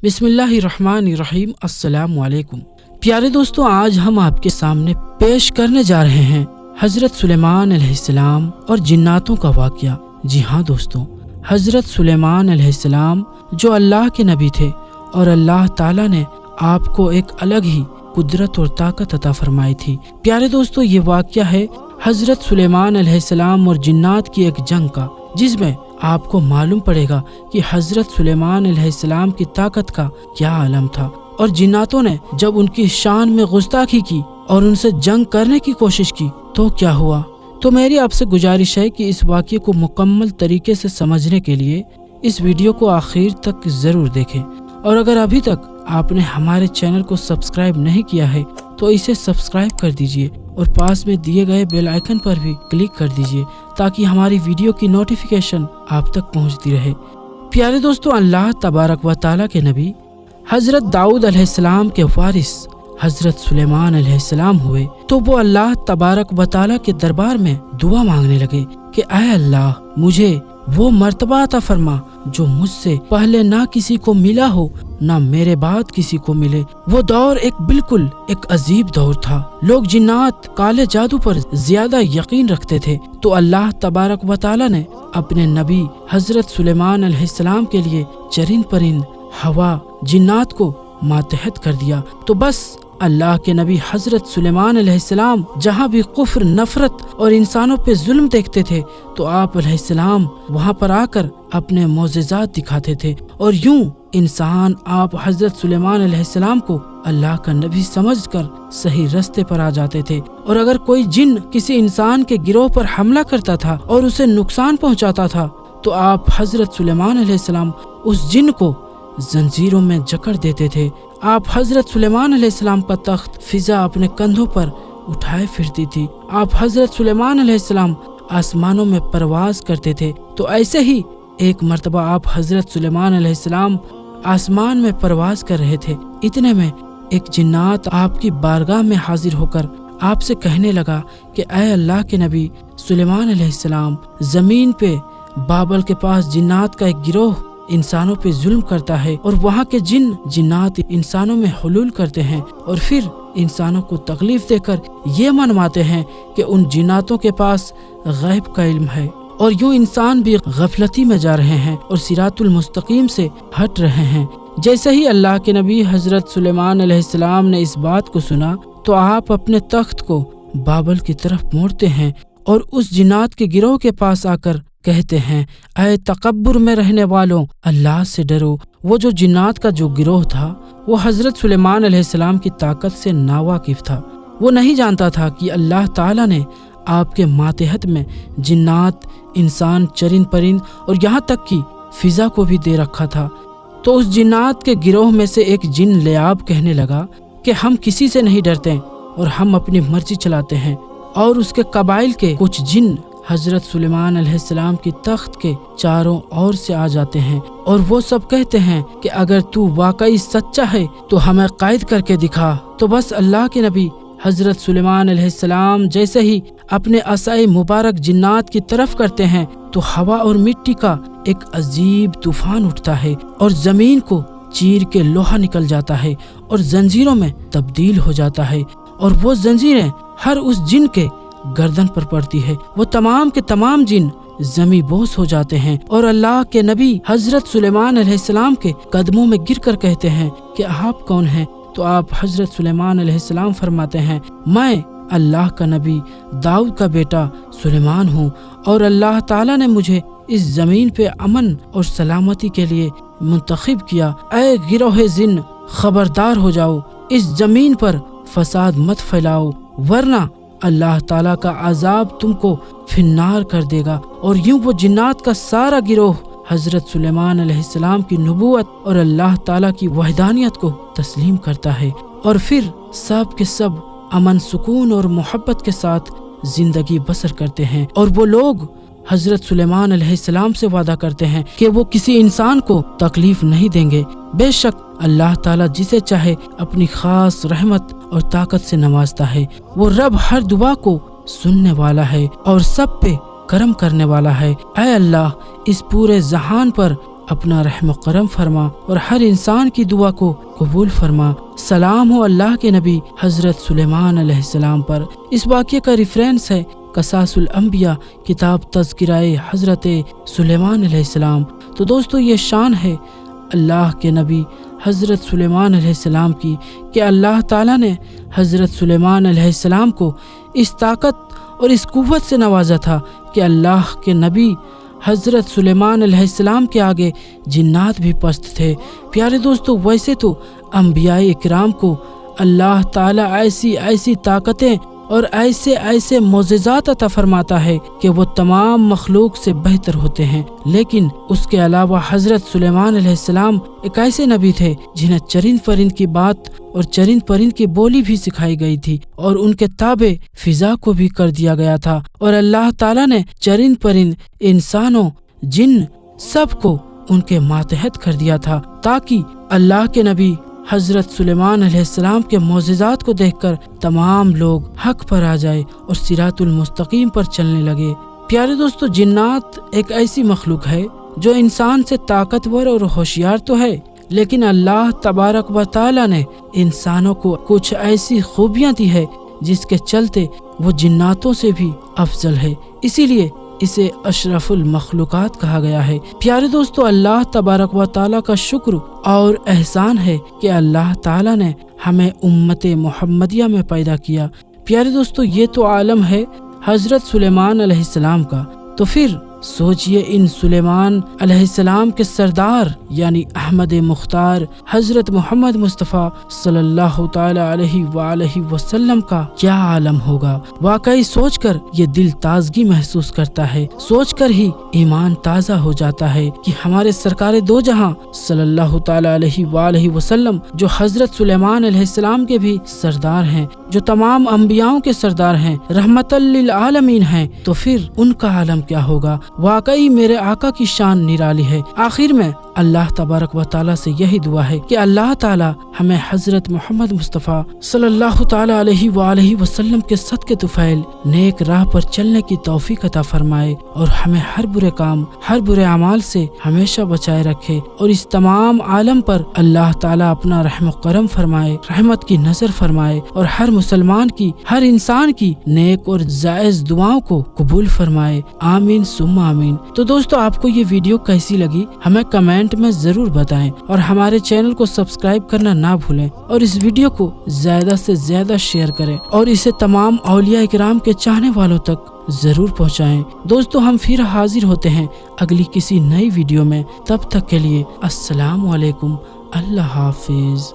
बिस्मिल्लाहिर्रहमानिर्रहीम। अस्सलाम वालेकुम। प्यारे दोस्तों, आज हम आपके सामने पेश करने जा रहे हैं हजरत सुलेमान अलैहिस्सलाम और जिन्नातों का वाक़या। जी हाँ दोस्तों, हजरत सुलेमान अलैहिस्सलाम जो अल्लाह के नबी थे और अल्लाह ताला ने आपको एक अलग ही कुदरत और ताकत अता फरमाई थी। प्यारे दोस्तों, ये वाक़या है हजरत सुलेमान अलैहिस्सलाम और जिन्नात की एक जंग का, जिसमें आपको मालूम पड़ेगा कि हजरत सुलेमान अलैहिस्सलाम की ताकत का क्या आलम था और जिन्नातों ने जब उनकी शान में गुस्ताखी की और उनसे जंग करने की कोशिश की तो क्या हुआ। तो मेरी आपसे गुजारिश है कि इस वाक़ये को मुकम्मल तरीके से समझने के लिए इस वीडियो को आखिर तक ज़रूर देखें, और अगर अभी तक आपने हमारे चैनल को सब्सक्राइब नहीं किया है तो इसे सब्सक्राइब कर दीजिए और पास में दिए गए बेल आइकन पर भी क्लिक कर दीजिए ताकि हमारी वीडियो की नोटिफिकेशन आप तक पहुंचती रहे। प्यारे दोस्तों, अल्लाह तबारक व तआला के नबी हजरत दाऊद अलैहिस्सलाम के वारिस हजरत सुलेमान अलैहिस्सलाम हुए तो वो अल्लाह तबारक व तआला के दरबार में दुआ मांगने लगे कि ऐ अल्लाह, मुझे वो मर्तबा अता फरमा जो मुझसे पहले ना किसी को मिला हो ना मेरे बाद किसी को मिले। वो दौर बिल्कुल एक अजीब दौर था। लोग जिन्नात काले जादू पर ज्यादा यकीन रखते थे, तो अल्लाह तबारक व तआला ने अपने नबी हजरत सुलेमान अलैहिस्सलाम के लिए चरिंद परिंद, हवा, जिन्नात को मातहत कर दिया। तो बस अल्लाह के नबी हजरत सुलेमान अलैहिस्सलाम जहाँ भी कुफ्र, नफरत और इंसानों पे जुल्म देखते थे तो आप अलैहिस्सलाम वहाँ पर आकर अपने मोज़ेज़ात दिखाते थे, और यूं इंसान आप हजरत सुलेमान अलैहिस्सलाम को अल्लाह का नबी समझकर सही रास्ते पर आ जाते थे। और अगर कोई जिन किसी इंसान के गिरोह पर हमला करता था और उसे नुकसान पहुँचाता था तो आप हजरत सुलेमान अलैहिस्सलाम उस जिन को जंजीरों में जकड़ देते थे। आप हजरत सुलेमान अलैहिस्सलाम का तख्त फिजा अपने कंधों पर उठाए फिरती थी। आप हजरत सुलेमान अलैहिस्सलाम आसमानों में परवाज करते थे। तो ऐसे ही एक मर्तबा आप हजरत सुलेमान अलैहिस्सलाम आसमान में परवाज कर रहे थे। इतने में एक जिन्नात आपकी बारगाह में हाजिर होकर आपसे कहने लगा कि ऐ अल्लाह के नबी सुलेमान अलैहिस्सलाम, जमीन पे बाबल के पास जिन्नात का एक गिरोह इंसानों पे जुल्म करता है और वहाँ के जिन्नात इंसानों में हुलूल करते हैं और फिर इंसानों को तकलीफ देकर ये मनवाते हैं कि उन जिन्नातों के पास गैब का इल्म है, और यूं इंसान भी गफलती में जा रहे हैं और सिरातुल मुस्तकीम से हट रहे हैं। जैसे ही अल्लाह के नबी हजरत सुलेमान अलैहिस्सलाम ने इस बात को सुना तो आप अपने तख्त को बाबल की तरफ मोड़ते हैं और उस जिन्नात के गिरोह के पास आकर कहते हैं, ऐ तकब्बुर में रहने वालों, अल्लाह से डरो। वो जो जिन्नात का जो गिरोह था वो हजरत सुलेमान अलैहिस्सलाम की ताकत से नावाकिफ था। वो नहीं जानता था कि अल्लाह ताला ने आपके मातहत में जिन्नात, इंसान, चरिंद परिंद और यहाँ तक कि फिजा को भी दे रखा था। तो उस जिन्नात के गिरोह में से एक जिन लियाब कहने लगा कि हम किसी से नहीं डरते और हम अपनी मर्जी चलाते हैं, और उसके कबाइल के कुछ जिन हजरत सुलेमान अलैहिस्सलाम की तख्त के चारों ओर से आ जाते हैं और वो सब कहते हैं कि अगर तू वाकई सच्चा है तो हमें कैद करके दिखा। तो बस अल्लाह के नबी हजरत सुलेमान अलैहिस्सलाम जैसे ही अपने असाए मुबारक जिन्नात की तरफ करते हैं तो हवा और मिट्टी का एक अजीब तूफान उठता है और जमीन को चीर के लोहा निकल जाता है और जंजीरों में तब्दील हो जाता है, और वो जंजीरें हर उस जिन के गर्दन पर पड़ती है। वो तमाम के तमाम जिन जमी बोस हो जाते हैं और अल्लाह के नबी हजरत सुलेमान अलैहिस्सलाम के कदमों में गिरकर कहते हैं कि आप कौन हैं। तो आप हजरत सुलेमान अलैहिस्सलाम फरमाते हैं, मैं अल्लाह का नबी दाऊद का बेटा सुलेमान हूँ और अल्लाह ताला ने मुझे इस जमीन पे अमन और सलामती के लिए मुंतखब किया। ऐ गिरोह जिन, खबरदार हो जाओ, इस जमीन पर फसाद मत फैलाओ वरना अल्लाह ताला का अजाब तुमको फिन्नार कर देगा। और यूं वो जिन्नात का सारा गिरोह हजरत सुलेमान अलैहिस्सलाम की नबूवत और अल्लाह ताला की वहदानियत को तस्लीम करता है, और फिर सब के सब अमन, सुकून और मोहब्बत के साथ जिंदगी बसर करते हैं। और वो लोग हजरत सुलेमान अलैहिस्सलाम से वादा करते हैं कि वो किसी इंसान को तकलीफ नहीं देंगे। बेशक अल्लाह ताला जिसे चाहे अपनी खास रहमत और ताकत से नवाजता है। वो रब हर दुआ को सुनने वाला है और सब पे करम करने वाला है। ऐ अल्लाह, इस पूरे जहान पर अपना रहम करम फरमा और हर इंसान की दुआ को कबूल फरमा। सलाम हो अल्लाह के नबी हजरत सुलेमान अलैहिस्सलाम पर। इस वाक़े का रेफरेंस है कसासुल अंबिया किताब तज़किराए हजरत सुलेमान अलैहिस्सलाम। तो दोस्तों ये शान है अल्लाह के नबी हजरत सुलेमान अलैहिस्सलाम की कि अल्लाह ताला ने हजरत सुलेमान अलैहिस्सलाम को इस ताकत और इस कुव्वत से नवाजा था कि अल्लाह के नबी हजरत सुलेमान अलैहिस्सलाम के आगे जिन्नात भी पस्त थे। प्यारे दोस्तों, वैसे तो अंबियाए इकराम को अल्लाह ताला ऐसी ऐसी ताकतें और ऐसे ऐसे मोज़िज़ात अता फरमाता है कि वो तमाम मखलूक से बेहतर होते हैं, लेकिन उसके अलावा हजरत सुलेमान अलैहिस्सलाम एक ऐसे नबी थे जिन्हें चरिंद परिंद की बात और चरिंद परिंद की बोली भी सिखाई गई थी और उनके ताबे फिजा को भी कर दिया गया था। और अल्लाह ताला ने चरिंद परिंद, इंसानों, जिन सबको उनके मातहत कर दिया था ताकि अल्लाह के नबी हजरत सुलेमान अलैहिस्सलाम के मोज़िज़ात को देखकर तमाम लोग हक पर आ जाए और सिरातुल मुस्तकीम पर चलने लगे। प्यारे दोस्तों, जिन्नात एक ऐसी मखलूक है जो इंसान से ताकतवर और होशियार तो है, लेकिन अल्लाह तबारक व तआला ने इंसानों को कुछ ऐसी खूबियाँ दी है जिसके चलते वो जिन्नातों से भी अफजल है, इसीलिए इसे अशरफुल मखलूकात कहा गया है। प्यारे दोस्तों, अल्लाह तबारक व तआला का शुक्र और एहसान है कि अल्लाह ताला ने हमें उम्मत मोहम्मदिया में पैदा किया। प्यारे दोस्तों, ये तो आलम है हजरत सुलेमान अलैहिस्सलाम का, तो फिर सोचिए इन सुलेमान अलैहिस्सलाम के सरदार यानी अहमद मुख्तार हजरत मोहम्मद मुस्तफ़ा सल्लल्लाहु ताला अलैहि वसल्लम का क्या आलम होगा। वाकई सोचकर ये दिल ताजगी महसूस करता है, सोचकर ही ईमान ताज़ा हो जाता है कि हमारे सरकार दो जहां सल्लल्लाहु ताला अलैहि वसल्लम जो हजरत सुलेमान अलैहिस्सलाम के भी सरदार हैं, जो तमाम अंबियाओं के सरदार हैं, रहमतल लिल आलमीन हैं, तो फिर उनका आलम क्या होगा। वाकई मेरे आका की शान निराली है। आखिर में अल्लाह तबारक व तआला से यही दुआ है कि अल्लाह ताला हमें हजरत मोहम्मद मुस्तफ़ा सल्लल्लाहु ताला अलैहि वसल्लम के सदके तुफैल नेक राह पर चलने की तौफीक अता फरमाए और हमें हर बुरे काम, हर बुरे अमाल से हमेशा बचाए रखे और इस तमाम आलम पर अल्लाह ताला अपना रहम करम फरमाए, रहमत की नजर फरमाए और हर मुसलमान की, हर इंसान की नेक और जायज दुआओं को कबूल फरमाए। आमीन सुम्मा आमीन। तो दोस्तों, आपको ये वीडियो कैसी लगी हमें कमेंट में जरूर बताएं और हमारे चैनल को सब्सक्राइब करना ना भूलें और इस वीडियो को ज्यादा से ज्यादा शेयर करें और इसे तमाम औलिया इकराम के चाहने वालों तक जरूर पहुंचाएं। दोस्तों, हम फिर हाजिर होते हैं अगली किसी नई वीडियो में। तब तक के लिए अस्सलाम वालेकुम, अल्लाह हाफिज।